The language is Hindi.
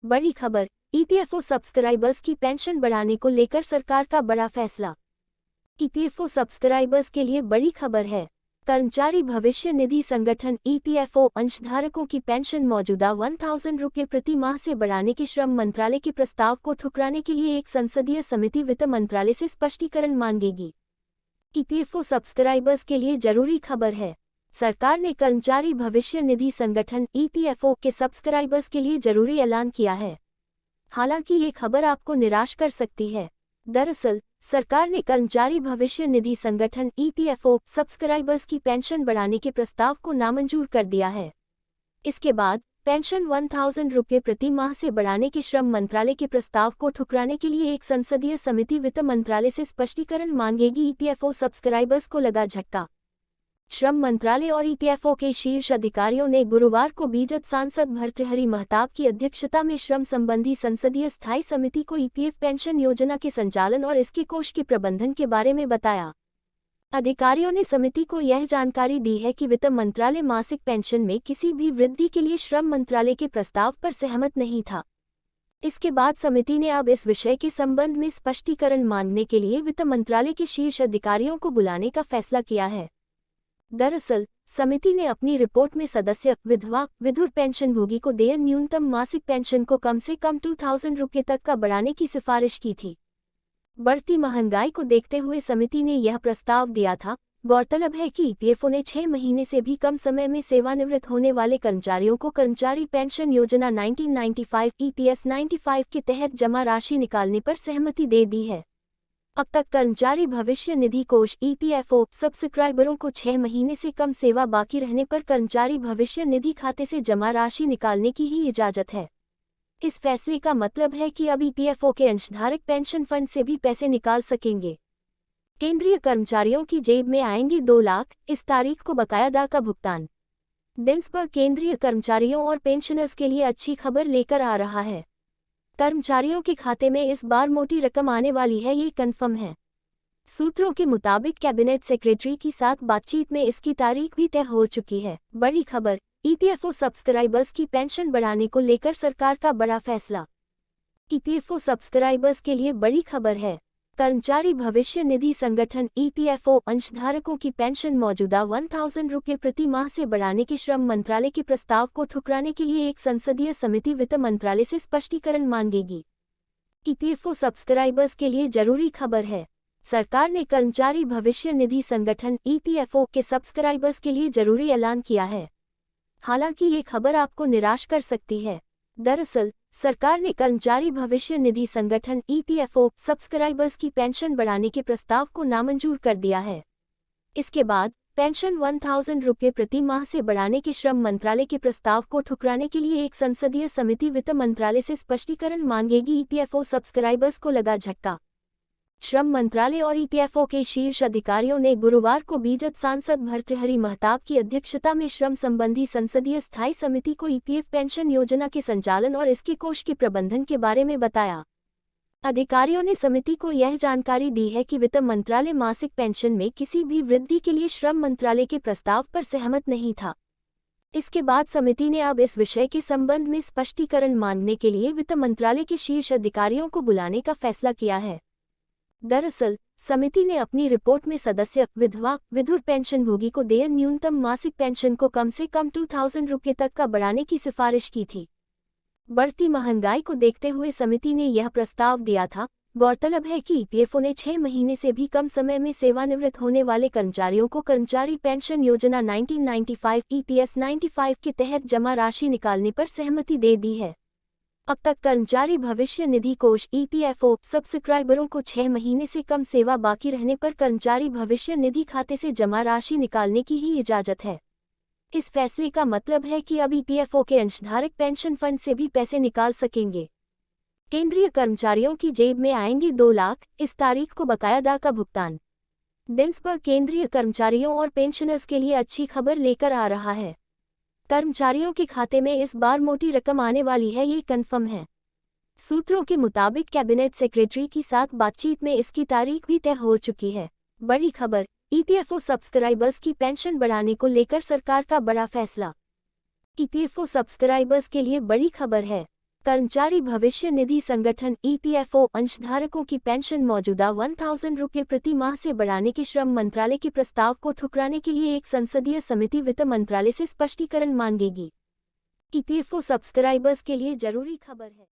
बड़ी खबर, ईपीएफओ सब्सक्राइबर्स की पेंशन बढ़ाने को लेकर सरकार का बड़ा फैसला। ईपीएफओ सब्सक्राइबर्स के लिए बड़ी खबर है। कर्मचारी भविष्य निधि संगठन ईपीएफओ अंशधारकों की पेंशन मौजूदा 1000 रुपये प्रति माह से बढ़ाने के श्रम मंत्रालय के प्रस्ताव को ठुकराने के लिए एक संसदीय समिति वित्त मंत्रालय से स्पष्टीकरण मांगेगी। ईपीएफओ सब्सक्राइबर्स के लिए जरूरी खबर है। सरकार ने कर्मचारी भविष्य निधि संगठन ईपीएफओ के सब्सक्राइबर्स के लिए जरूरी ऐलान किया है। हालांकि ये खबर आपको निराश कर सकती है। दरअसल सरकार ने कर्मचारी भविष्य निधि संगठन ईपीएफओ सब्सक्राइबर्स की पेंशन बढ़ाने के प्रस्ताव को नामंजूर कर दिया है। इसके बाद पेंशन 1000 रुपये प्रति माह से बढ़ाने के श्रम मंत्रालय के प्रस्ताव को ठुकराने के लिए एक संसदीय समिति वित्त मंत्रालय से स्पष्टीकरण मांगेगी। ईपीएफओ सब्सक्राइबर्स को लगा झटका। श्रम मंत्रालय और ईपीएफओ के शीर्ष अधिकारियों ने गुरुवार को बीजद सांसद भर्तृहरि महताब की अध्यक्षता में श्रम संबंधी संसदीय स्थायी समिति को ईपीएफ पेंशन योजना के संचालन और इसके कोष के प्रबंधन के बारे में बताया। अधिकारियों ने समिति को यह जानकारी दी है कि वित्त मंत्रालय मासिक पेंशन में किसी भी वृद्धि के लिए श्रम मंत्रालय के प्रस्ताव पर सहमत नहीं था। इसके बाद समिति ने अब इस विषय के संबंध में स्पष्टीकरण मांगने के लिए वित्त मंत्रालय के शीर्ष अधिकारियों को बुलाने का फैसला किया है। दरअसल समिति ने अपनी रिपोर्ट में सदस्य, विधवा, विधुर पेंशनभोगी को देय न्यूनतम मासिक पेंशन को कम से कम 2000 रुपये तक का बढ़ाने की सिफारिश की थी। बढ़ती महंगाई को देखते हुए समिति ने यह प्रस्ताव दिया था। गौरतलब है कि ईपीएफओ ने 6 महीने से भी कम समय में सेवानिवृत्त होने वाले कर्मचारियों को कर्मचारी पेंशन योजना 1995 ईपीएस 95 के तहत जमा राशि निकालने पर सहमति दे दी है। अब तक कर्मचारी भविष्य निधि कोष ईपीएफओ सब्सक्राइबरों को 6 महीने से कम सेवा बाकी रहने पर कर्मचारी भविष्य निधि खाते से जमा राशि निकालने की ही इजाजत है। इस फैसले का मतलब है कि अब ईपीएफओ के अंशधारक पेंशन फंड से भी पैसे निकाल सकेंगे। केंद्रीय कर्मचारियों की जेब में आएंगे 2 लाख, इस तारीख को बकायादा का भुगतान। दिन्स पर केंद्रीय कर्मचारियों और पेंशनर्स के लिए अच्छी खबर लेकर आ रहा है। कर्मचारियों के खाते में इस बार मोटी रकम आने वाली है, ये कन्फर्म है। सूत्रों के मुताबिक कैबिनेट सेक्रेटरी के साथ बातचीत में इसकी तारीख भी तय हो चुकी है। बड़ी खबर, ईपीएफओ सब्सक्राइबर्स की पेंशन बढ़ाने को लेकर सरकार का बड़ा फैसला। ईपीएफओ सब्सक्राइबर्स के लिए बड़ी खबर है। कर्मचारी भविष्य निधि संगठन ईपीएफओ अंशधारकों की पेंशन मौजूदा 1000 रुपये प्रति माह से बढ़ाने के श्रम मंत्रालय के प्रस्ताव को ठुकराने के लिए एक संसदीय समिति वित्त मंत्रालय से स्पष्टीकरण मांगेगी। ईपीएफओ सब्सक्राइबर्स के लिए जरूरी खबर है। सरकार ने कर्मचारी भविष्य निधि संगठन ईपीएफओ के सब्सक्राइबर्स के लिए जरूरी ऐलान किया है। हालांकि ये खबर आपको निराश कर सकती है। दरअसल सरकार ने कर्मचारी भविष्य निधि संगठन ईपीएफओ सब्सक्राइबर्स की पेंशन बढ़ाने के प्रस्ताव को नामंजूर कर दिया है। इसके बाद पेंशन 1000 रुपये प्रति माह से बढ़ाने के श्रम मंत्रालय के प्रस्ताव को ठुकराने के लिए एक संसदीय समिति वित्त मंत्रालय से स्पष्टीकरण मांगेगी। ईपीएफओ सब्सक्राइबर्स को लगा झटका। श्रम मंत्रालय और ईपीएफओ के शीर्ष अधिकारियों ने गुरुवार को बीजद सांसद भर्तृहरि महताब की अध्यक्षता में श्रम संबंधी संसदीय स्थायी समिति को ईपीएफ पेंशन योजना के संचालन और इसके कोष के प्रबंधन के बारे में बताया। अधिकारियों ने समिति को यह जानकारी दी है कि वित्त मंत्रालय मासिक पेंशन में किसी भी वृद्धि के लिए श्रम मंत्रालय के प्रस्ताव पर सहमत नहीं था। इसके बाद समिति ने अब इस विषय के संबंध में स्पष्टीकरण मांगने के लिए वित्त मंत्रालय के शीर्ष अधिकारियों को बुलाने का फैसला किया है। दरअसल समिति ने अपनी रिपोर्ट में सदस्य, विधवा, विधुर पेंशनभोगी को देय न्यूनतम मासिक पेंशन को कम से कम 2000 रुपये तक का बढ़ाने की सिफारिश की थी। बढ़ती महंगाई को देखते हुए समिति ने यह प्रस्ताव दिया था। गौरतलब है कि ईपीएफओ ने 6 महीने से भी कम समय में सेवानिवृत्त होने वाले कर्मचारियों को कर्मचारी पेंशन योजना 1995 ईपीएस 95 के तहत जमा राशि निकालने पर सहमति दे दी है। अब तक कर्मचारी भविष्य निधि कोष ईपीएफओ सब्सक्राइबरों को 6 महीने से कम सेवा बाकी रहने पर कर्मचारी भविष्य निधि खाते से जमा राशि निकालने की ही इजाजत है। इस फैसले का मतलब है कि अब ईपीएफओ के अंशधारक पेंशन फंड से भी पैसे निकाल सकेंगे। केंद्रीय कर्मचारियों की जेब में आएंगे 2 लाख, इस तारीख को बकायादा का भुगतान। दिन्स पर केंद्रीय कर्मचारियों और पेंशनर्स के लिए अच्छी खबर लेकर आ रहा है। कर्मचारियों के खाते में इस बार मोटी रकम आने वाली है, ये कन्फर्म है। सूत्रों के मुताबिक कैबिनेट सेक्रेटरी के साथ बातचीत में इसकी तारीख भी तय हो चुकी है। बड़ी खबर, ईपीएफओ सब्सक्राइबर्स की पेंशन बढ़ाने को लेकर सरकार का बड़ा फैसला। ईपीएफओ सब्सक्राइबर्स के लिए बड़ी खबर है। कर्मचारी भविष्य निधि संगठन ईपीएफओ अंशधारकों की पेंशन मौजूदा 1000 रुपये प्रति माह से बढ़ाने के श्रम मंत्रालय के प्रस्ताव को ठुकराने के लिए एक संसदीय समिति वित्त मंत्रालय से स्पष्टीकरण मांगेगी। ईपीएफओ सब्सक्राइबर्स के लिए जरूरी खबर है।